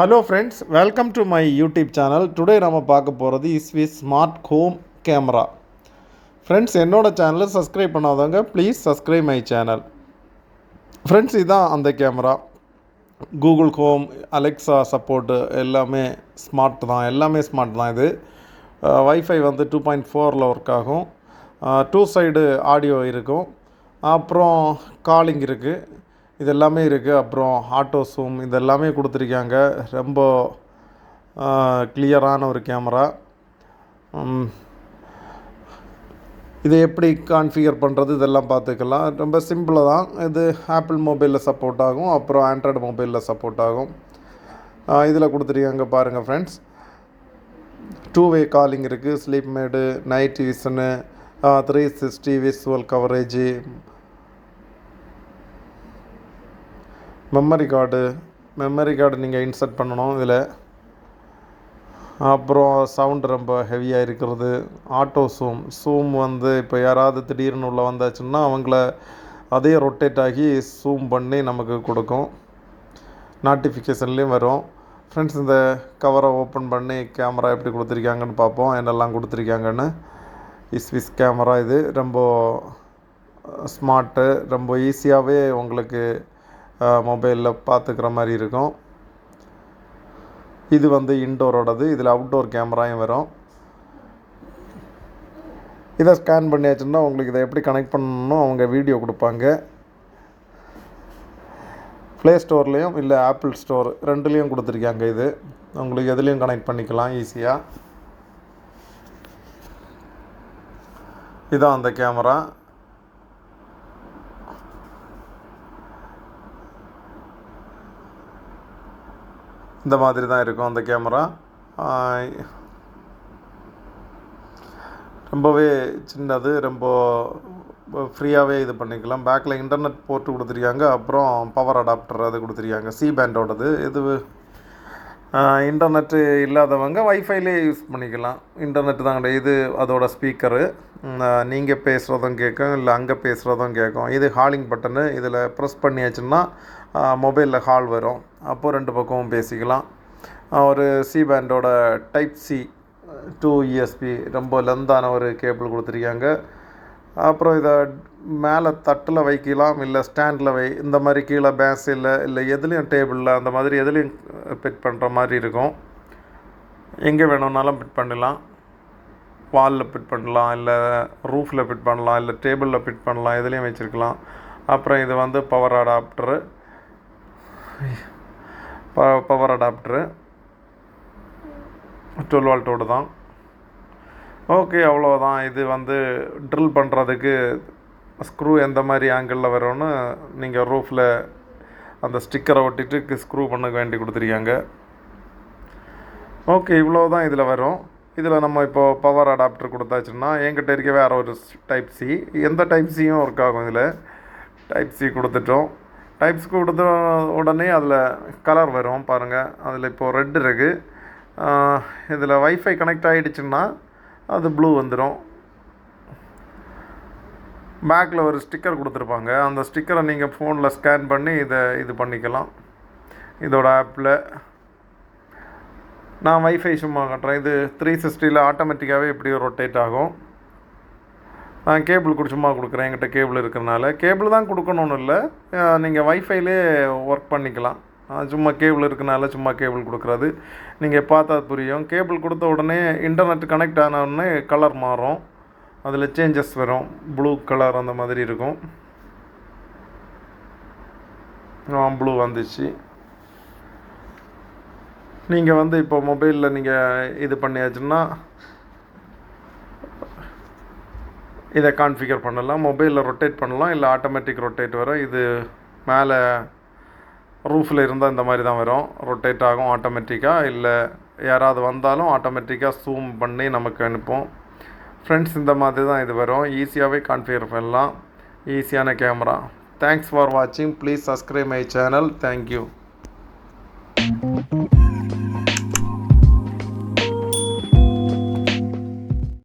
Hello friends, welcome to my YouTube channel. Today நம்ம பார்க்க போகிறது இஸ்விஸ் ஸ்மார்ட் ஹோம் கேமரா. ஃப்ரெண்ட்ஸ், என்னோட சேனலை சப்ஸ்கிரைப் பண்ணாதவங்க please subscribe my channel. Friends, இதுதான் அந்த camera. Google home, Alexa support எல்லாமே ஸ்மார்ட் தான். இது வைஃபை வந்து 2.4 ஒர்க் ஆகும். 2 சைடு ஆடியோ இருக்கும். அப்புறம் காலிங் இருக்குது. இது எல்லாமே இருக்குது. அப்புறம் ஆட்டோ ஜூம் இதெல்லாமே கொடுத்துருக்காங்க. ரொம்ப கிளியரான ஒரு கேமரா. இதை எப்படி கான்ஃபிகர் பண்ணுறது இதெல்லாம் பார்த்துக்கலாம். ரொம்ப சிம்பிளாக தான். இது ஆப்பிள் மொபைலில் சப்போர்ட் ஆகும். அப்புறம் ஆண்ட்ராய்டு மொபைலில் சப்போர்ட் ஆகும். இதில் கொடுத்துருக்காங்க பாருங்கள் ஃப்ரெண்ட்ஸ். 2-வே காலிங் இருக்குது. Sleep mode, night vision, 360 visual coverage, memory card நீங்கள் இன்சர்ட் பண்ணணும் இதில். அப்புறம் சவுண்டு ரொம்ப ஹெவியாக இருக்கிறது. ஆட்டோ ஜூம் வந்து இப்போ யாராவது திடீர்னு உள்ள வந்தாச்சுன்னா அவங்கள அதே ரொட்டேட் ஆகி ஜூம் பண்ணி நமக்கு கொடுக்கும். நோட்டிஃபிகேஷன்லேயும் வரும். ஃப்ரெண்ட்ஸ், இந்த கவரை ஓப்பன் பண்ணி கேமரா எப்படி கொடுத்துருக்காங்கன்னு பார்ப்போம். என்னெல்லாம் கொடுத்துருக்காங்கன்னு. இஸ்விஸ் கேமரா இது ரொம்ப ஸ்மார்ட்டு. ரொம்ப ஈஸியாகவே உங்களுக்கு மொபைலில் பார்த்துக்கிற மாதிரி இருக்கும். இது வந்து இன்டோரோடது. இதில் அவுட்டோர் கேமராயும் வரும். இதை ஸ்கேன் பண்ணியாச்சுன்னா உங்களுக்கு இதை எப்படி கனெக்ட் பண்ணணும் அவங்க வீடியோ கொடுப்பாங்க. ப்ளே ஸ்டோர்லேயும் இல்லை ஆப்பிள் ஸ்டோர் ரெண்டுலேயும் கொடுத்துருக்காங்க. இது உங்களுக்கு எதுலேயும் கனெக்ட் பண்ணிக்கலாம் ஈஸியாக. இதான் அந்த கேமரா. இந்த மாதிரி தான் இருக்கும் அந்த கேமரா. ரொம்பவே சின்னது. ரொம்ப ஃப்ரீயாகவே இது பண்ணிக்கலாம். பேக்கில் இன்டர்நெட் போர்ட்டு கொடுத்துருக்காங்க. அப்புறம் பவர் அடாப்டர் அது கொடுத்துருக்காங்க. சி பேண்டோடது. இது இன்டர்நெட்டு இல்லாதவங்க வைஃபைலே யூஸ் பண்ணிக்கலாம். இன்டர்நெட்டு தான் கிடையாது. இது அதோட ஸ்பீக்கரு. நீங்கள் பேசுகிறதும் கேட்கும், இல்லை அங்கே பேசுகிறதும் கேட்கும். இது ஹாலிங் பட்டனு. இதில் ப்ரெஸ் பண்ணியாச்சுன்னா மொபைலில் ஹால் வரும். அப்போது 2 பக்கமும் பேசிக்கலாம். ஒரு சி பேண்டோட டைப் சி to USB ரொம்ப லென்த்தான ஒரு கேபிள் கொடுத்துருக்காங்க. அப்புறம் இதை மேலே தட்டில் வைக்கலாம், இல்லை ஸ்டாண்டில் இந்த மாதிரி கீழே பேஸில் இல்லை எதுலேயும் டேபிளில் அந்த மாதிரி எதுலேயும் ஃபிட் பண்ணுற மாதிரி இருக்கும். எங்கே வேணும்னாலும் ஃபிட் பண்ணலாம். வாலில் ஃபிட் பண்ணலாம், இல்லை ரூஃபில் ஃபிட் பண்ணலாம், இல்லை டேபிளில் ஃபிட் பண்ணலாம், எதுலேயும் வச்சுருக்கலாம். அப்புறம் இது வந்து பவர் அடாப்டரு 12 வால்ட்டோடு தான். ஓகே, அவ்வளோதான். இது வந்து ட்ரில் பண்ணுறதுக்கு ஸ்க்ரூ எந்த மாதிரி ஆங்கிளில் வரும்னு நீங்கள் ரூஃபில் அந்த ஸ்டிக்கரை ஒட்டிட்டு ஸ்க்ரூ பண்ண வேண்டி கொடுத்துருக்காங்க. ஓகே, இவ்வளோ தான் இதில் வரும். இதில் நம்ம இப்போது பவர் அடாப்டர் கொடுத்தாச்சுன்னா என்கிட்ட இருக்க வேறு ஒரு டைப் சி, எந்த டைப் சியும் ஒர்க் ஆகும். இதில் டைப் சி கொடுத்துட்டோம். டைப் சி கொடுத்த உடனே அதில் கலர் வரும் பாருங்கள். அதில் இப்போது ரெட் இருக்குது. இதில் வைஃபை கனெக்ட் ஆகிடுச்சுன்னா அது ப்ளூ வந்துடும். பேக்கில் ஒரு ஸ்டிக்கர் கொடுத்துருப்பாங்க. அந்த ஸ்டிக்கரை நீங்கள் ஃபோனில் ஸ்கேன் பண்ணி இது பண்ணிக்கலாம். இதோட ஆப்பில் நான் வைஃபை சும்மா காட்டுறேன். இது 360 ஆட்டோமேட்டிக்காகவே இப்படி ரொட்டேட் ஆகும். நான் கேபிள் சும்மா கொடுக்குறேன். என்கிட்ட கேபிள் இருக்கிறனால. கேபிள் தான் கொடுக்கணுன்னு இல்லை, நீங்கள் வைஃபைலே ஒர்க் பண்ணிக்கலாம். சும்மா கேபிள் இருக்கனால சும்மா கேபிள் கொடுக்குறது. நீங்கள் பார்த்தா புரியும். கேபிள் கொடுத்த உடனே இன்டர்நெட் கனெக்ட் ஆன உடனே கலர் மாறும். அதில் சேஞ்சஸ் வரும். ப்ளூ கலர் அந்த மாதிரி இருக்கும். ப்ளூ வந்துச்சு. நீங்கள் வந்து இப்போ மொபைலில் நீங்கள் இது பண்ணியாச்சுன்னா இதை கான்ஃபிகர் பண்ணலாம். மொபைலில் ரொட்டேட் பண்ணலாம், இல்லை ஆட்டோமேட்டிக் ரொட்டேட் வரும். இது மேலே ரூஃபில் இருந்தால் இந்த மாதிரி தான் வரும். ரொட்டேட் ஆகும் ஆட்டோமேட்டிக்காக. இல்லை யாராவது வந்தாலும் ஆட்டோமேட்டிக்காக ஜூம் பண்ணி நமக்கு அனுப்போம். ஃப்ரெண்ட்ஸ், இந்த மாதிரி தான் இது வரும். ஈஸியாகவே கான்ஃபிகர் பண்ணலாம். ஈஸியான கேமரா. தேங்க்ஸ் ஃபார் வாட்சிங். Please subscribe my channel. Thank you.